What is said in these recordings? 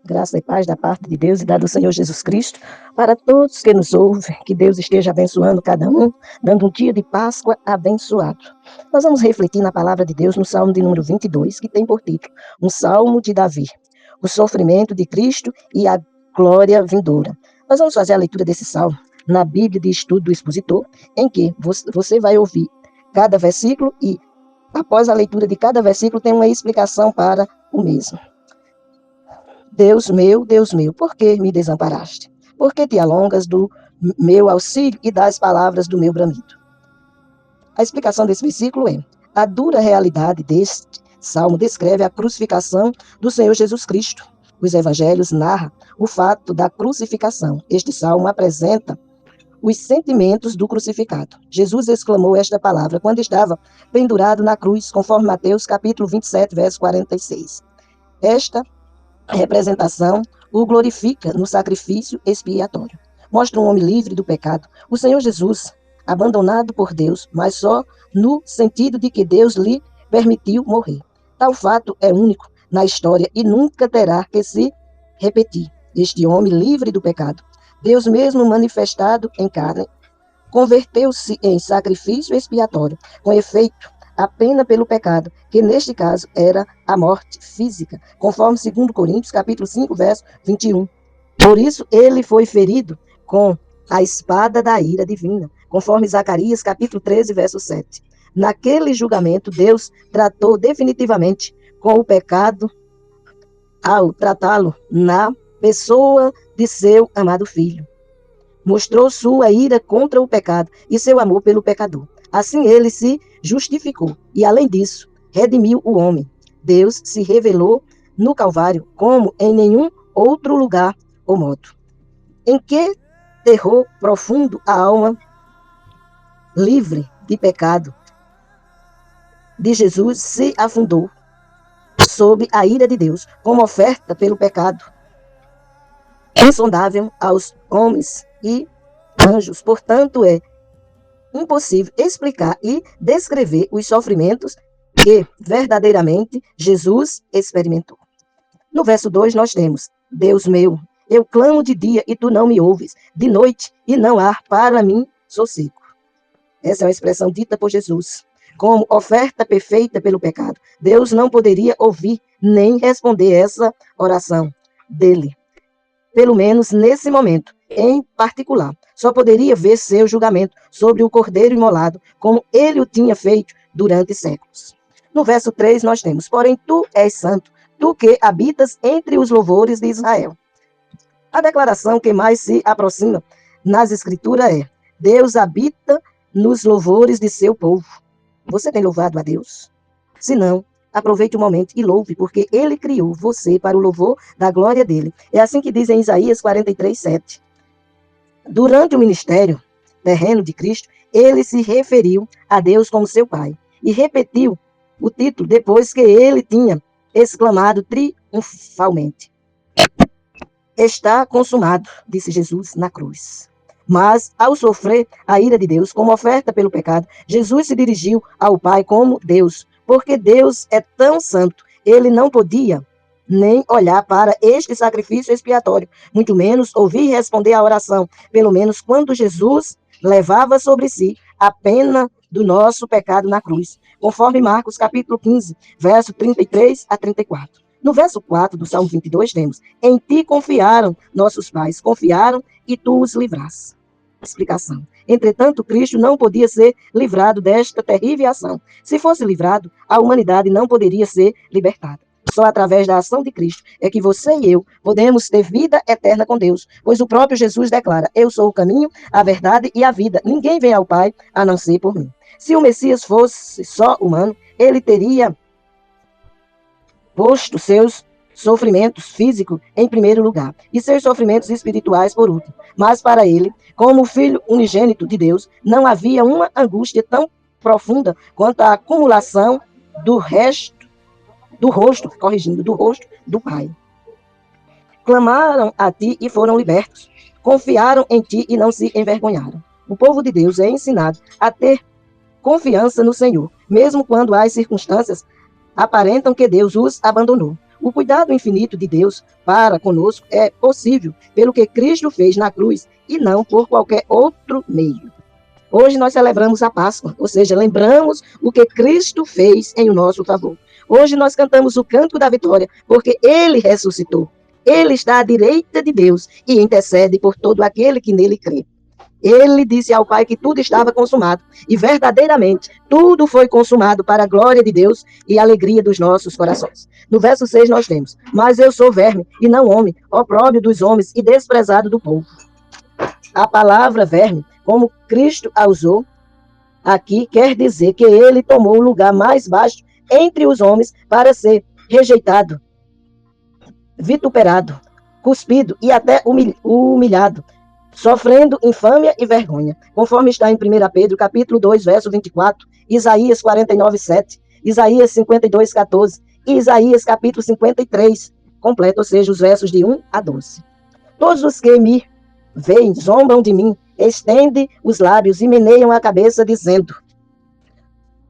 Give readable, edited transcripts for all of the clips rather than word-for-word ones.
Graça e paz da parte de Deus e da do Senhor Jesus Cristo para todos que nos ouvem, que Deus esteja abençoando cada um, dando um dia de Páscoa abençoado. Nós vamos refletir na palavra de Deus no Salmo de número 22, que tem por título um Salmo de Davi, o sofrimento de Cristo e a glória vindoura. Nós vamos fazer a leitura desse salmo na Bíblia de Estudo do Expositor, em que você vai ouvir cada versículo e, após a leitura de cada versículo, tem uma explicação para o mesmo. Deus meu, por que me desamparaste? Por que te alongas do meu auxílio e das palavras do meu bramido? A explicação desse versículo é: a dura realidade deste salmo descreve a crucificação do Senhor Jesus Cristo. Os evangelhos narram o fato da crucificação. Este salmo apresenta os sentimentos do crucificado. Jesus exclamou esta palavra quando estava pendurado na cruz, conforme Mateus capítulo 27, verso 46. Esta representação o glorifica no sacrifício expiatório. Mostra um homem livre do pecado. O Senhor Jesus, abandonado por Deus, mas só no sentido de que Deus lhe permitiu morrer. Tal fato é único na história e nunca terá que se repetir. Este homem livre do pecado, Deus mesmo manifestado em carne, converteu-se em sacrifício expiatório, com efeito, a pena pelo pecado, que neste caso era a morte física, conforme 2 Coríntios, capítulo 5, verso 21. Por isso, ele foi ferido com a espada da ira divina, conforme Zacarias, capítulo 13, verso 7. Naquele julgamento, Deus tratou definitivamente com o pecado ao tratá-lo na pessoa de seu amado Filho. Mostrou sua ira contra o pecado e seu amor pelo pecador. Assim ele se justificou e, além disso, redimiu o homem. Deus se revelou no Calvário como em nenhum outro lugar ou modo. Em que terror profundo a alma livre de pecado de Jesus se afundou sob a ira de Deus, como oferta pelo pecado insondável aos homens e anjos. Portanto, é impossível explicar e descrever os sofrimentos que verdadeiramente Jesus experimentou. No verso 2 nós temos: Deus meu, eu clamo de dia e tu não me ouves, de noite e não há para mim sossego. Essa é uma expressão dita por Jesus como oferta perfeita pelo pecado. Deus não poderia ouvir nem responder essa oração dele, pelo menos nesse momento em particular. Só poderia ver seu julgamento sobre o cordeiro imolado, como ele o tinha feito durante séculos. No verso 3 nós temos: porém tu és santo, tu que habitas entre os louvores de Israel. A declaração que mais se aproxima nas escrituras é: Deus habita nos louvores de seu povo. Você tem louvado a Deus? Se não, aproveite o momento e louve, porque ele criou você para o louvor da glória dele. É assim que diz em Isaías 43, 7. Durante o ministério terreno de Cristo, ele se referiu a Deus como seu Pai e repetiu o título depois que ele tinha exclamado triunfalmente: está consumado, disse Jesus na cruz. Mas, ao sofrer a ira de Deus como oferta pelo pecado, Jesus se dirigiu ao Pai como Deus, porque Deus é tão santo, ele não podia nem olhar para este sacrifício expiatório, muito menos ouvir e responder à oração, pelo menos quando Jesus levava sobre si a pena do nosso pecado na cruz, conforme Marcos capítulo 15, verso 33 a 34. No verso 4 do Salmo 22 temos: em ti confiaram nossos pais, confiaram e tu os livraste. Explicação: entretanto, Cristo não podia ser livrado desta terrível ação. Se fosse livrado, a humanidade não poderia ser libertada. Só através da ação de Cristo é que você e eu podemos ter vida eterna com Deus, pois o próprio Jesus declara: eu sou o caminho, a verdade e a vida. Ninguém vem ao Pai a não ser por mim. Se o Messias fosse só humano, ele teria posto seus sofrimentos físicos em primeiro lugar e seus sofrimentos espirituais por último. Mas para ele, como Filho unigênito de Deus, não havia uma angústia tão profunda quanto a acumulação do rosto do Pai. Clamaram a ti e foram libertos. Confiaram em ti e não se envergonharam. O povo de Deus é ensinado a ter confiança no Senhor, mesmo quando as circunstâncias aparentam que Deus os abandonou. O cuidado infinito de Deus para conosco é possível pelo que Cristo fez na cruz e não por qualquer outro meio. Hoje nós celebramos a Páscoa, ou seja, lembramos o que Cristo fez em nosso favor. Hoje nós cantamos o Cântico da Vitória, porque Ele ressuscitou. Ele está à direita de Deus e intercede por todo aquele que nele crê. Ele disse ao Pai que tudo estava consumado, e verdadeiramente tudo foi consumado para a glória de Deus e a alegria dos nossos corações. No verso 6 nós temos: mas eu sou verme e não homem, opróbrio dos homens e desprezado do povo. A palavra verme, como Cristo a usou aqui, quer dizer que ele tomou o lugar mais baixo entre os homens para ser rejeitado, vituperado, cuspido e até humilhado, sofrendo infâmia e vergonha, conforme está em 1 Pedro, capítulo 2, verso 24, Isaías 49, 7, Isaías 52, 14 e Isaías, capítulo 53, completo, ou seja, os versos de 1 a 12. Todos os que me veem, zombam de mim, estendem os lábios e meneiam a cabeça, dizendo,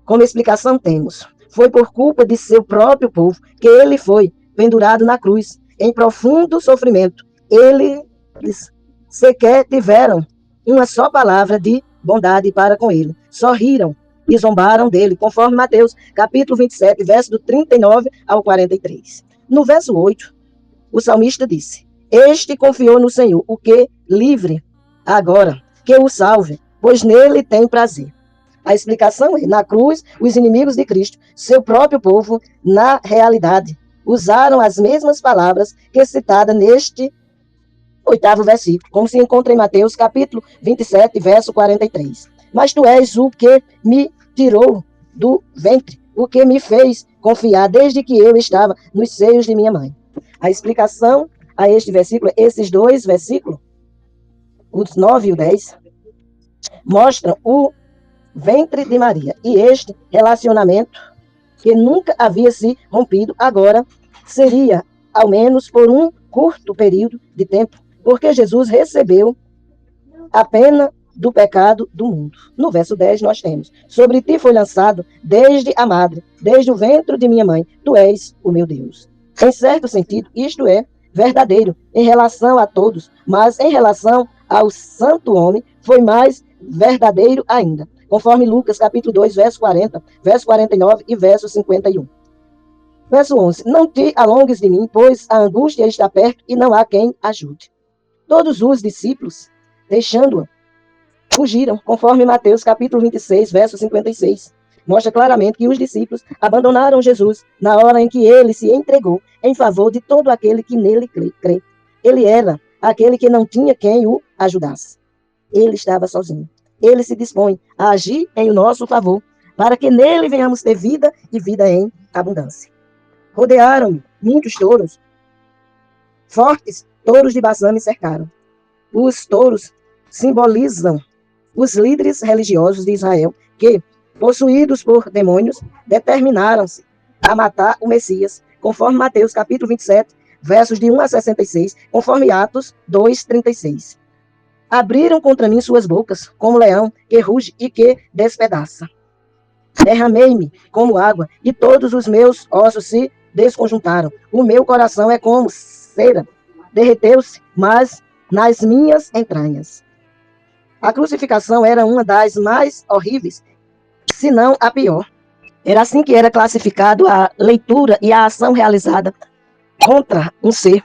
como explicação temos, foi por culpa de seu próprio povo que ele foi pendurado na cruz, em profundo sofrimento. Eles sequer tiveram uma só palavra de bondade para com ele. Só riram e zombaram dele, conforme Mateus, capítulo 27, verso do 39 ao 43. No verso 8, o salmista disse, este confiou no Senhor, o que livre agora, que o salve, pois nele tem prazer. A explicação é, na cruz, os inimigos de Cristo, seu próprio povo, na realidade, usaram as mesmas palavras que citada neste 8º versículo, como se encontra em Mateus, capítulo 27, verso 43. Mas tu és o que me tirou do ventre, o que me fez confiar desde que eu estava nos seios de minha mãe. A explicação a este versículo, esses dois versículos, os 9 e o 10, mostram o ventre de Maria. E este relacionamento, que nunca havia se rompido, agora seria, ao menos por um curto período de tempo, porque Jesus recebeu a pena do pecado do mundo. No verso 10 nós temos, sobre ti foi lançado desde a madre, desde o ventre de minha mãe, tu és o meu Deus. Em certo sentido, isto é verdadeiro em relação a todos, mas em relação ao santo homem, foi mais verdadeiro ainda, conforme Lucas, capítulo 2, verso 40, verso 49 e verso 51. Verso 11, não te alongues de mim, pois a angústia está perto e não há quem ajude. Todos os discípulos, deixando-a, fugiram, conforme Mateus, capítulo 26, verso 56. Mostra claramente que os discípulos abandonaram Jesus na hora em que ele se entregou em favor de todo aquele que nele crê. Ele era aquele que não tinha quem o ajudasse. Ele estava sozinho. Ele se dispõe a agir em nosso favor, para que nele venhamos ter vida e vida em abundância. Rodearam-me muitos touros. Fortes touros de Bazã me cercaram. Os touros simbolizam os líderes religiosos de Israel que, possuídos por demônios, determinaram-se a matar o Messias, conforme Mateus capítulo 27, versos de 1 a 66, conforme Atos 2, 36. Abriram contra mim suas bocas, como leão que ruge e que despedaça. Derramei-me como água, e todos os meus ossos se desconjuntaram. O meu coração é como cera, derreteu-se, mas nas minhas entranhas. A crucificação era uma das mais horríveis, se não a pior. Era assim que era classificado a leitura e a ação realizada contra um ser.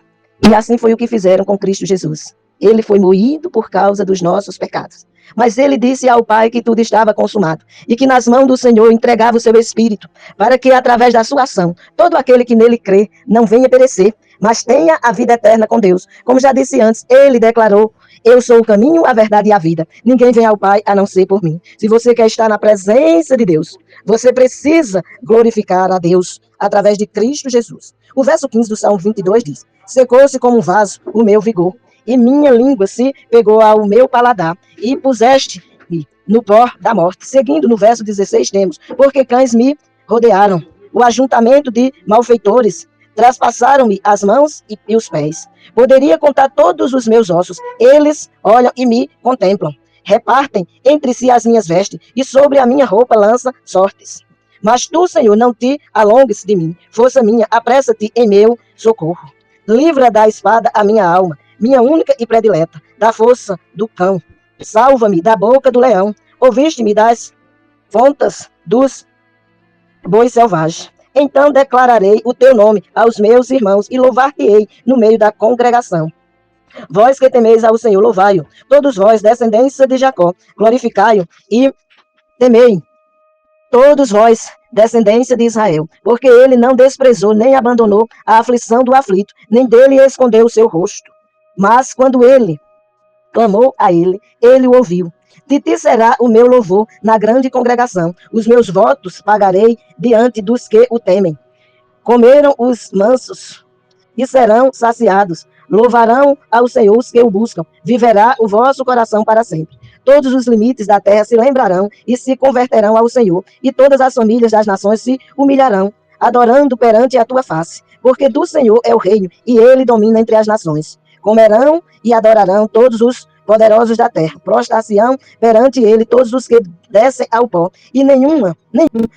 E assim foi o que fizeram com Cristo Jesus. Ele foi moído por causa dos nossos pecados. Mas ele disse ao Pai que tudo estava consumado e que nas mãos do Senhor entregava o seu Espírito, para que através da sua ação, todo aquele que nele crê não venha perecer, mas tenha a vida eterna com Deus. Como já disse antes, ele declarou, eu sou o caminho, a verdade e a vida. Ninguém vem ao Pai a não ser por mim. Se você quer estar na presença de Deus, você precisa glorificar a Deus através de Cristo Jesus. O verso 15 do Salmo 22 diz, secou-se como um vaso o meu vigor, e minha língua se pegou ao meu paladar, e puseste-me no pó da morte. Seguindo no verso 16 temos, porque cães me rodearam, o ajuntamento de malfeitores, traspassaram-me as mãos e os pés. Poderia contar todos os meus ossos, eles olham e me contemplam. Repartem entre si as minhas vestes, e sobre a minha roupa lança sortes. Mas tu, Senhor, não te alongues de mim. Força minha, apressa-te em meu socorro. Livra da espada a minha alma, minha única e predileta, da força do cão. Salva-me da boca do leão. Ouviste-me das fontes dos bois selvagens. Então declararei o teu nome aos meus irmãos e louvar-te-ei no meio da congregação. Vós que temeis ao Senhor, louvai-o. Todos vós, descendência de Jacó, glorificai-o e temei. Todos vós, descendência de Israel, porque ele não desprezou nem abandonou a aflição do aflito, nem dele escondeu o seu rosto. Mas quando ele clamou a ele, ele o ouviu. De ti será o meu louvor na grande congregação. Os meus votos pagarei diante dos que o temem. Comeram os mansos e serão saciados. Louvarão ao Senhor os que o buscam. Viverá o vosso coração para sempre. Todos os limites da terra se lembrarão e se converterão ao Senhor, e todas as famílias das nações se humilharão, adorando perante a tua face. Porque do Senhor é o reino, e ele domina entre as nações. Comerão e adorarão todos os poderosos da terra. Prostrar-se-ão perante ele todos os que descem ao pó, e nenhum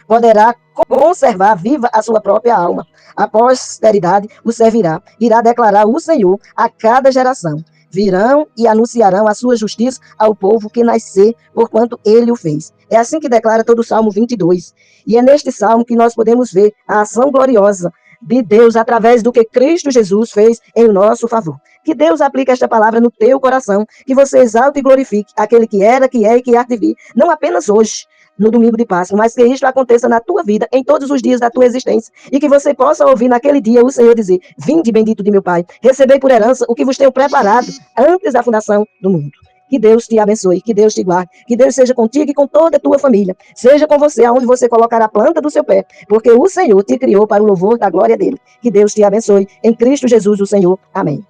poderá conservar viva a sua própria alma. A posteridade o servirá, irá declarar o Senhor a cada geração. Virão e anunciarão a sua justiça ao povo que nascer, porquanto ele o fez. É assim que declara todo o Salmo 22. E é neste Salmo que nós podemos ver a ação gloriosa de Deus através do que Cristo Jesus fez em nosso favor. Que Deus aplique esta palavra no teu coração, que você exalte e glorifique aquele que era, que é e que há de vir, não apenas hoje, no domingo de Páscoa, mas que isto aconteça na tua vida, em todos os dias da tua existência, e que você possa ouvir naquele dia o Senhor dizer: vinde bendito de meu Pai, recebei por herança o que vos tenho preparado antes da fundação do mundo. Que Deus te abençoe, que Deus te guarde, que Deus seja contigo e com toda a tua família, seja com você aonde você colocar a planta do seu pé, porque o Senhor te criou para o louvor da glória dele. Que Deus te abençoe, em Cristo Jesus o Senhor. Amém.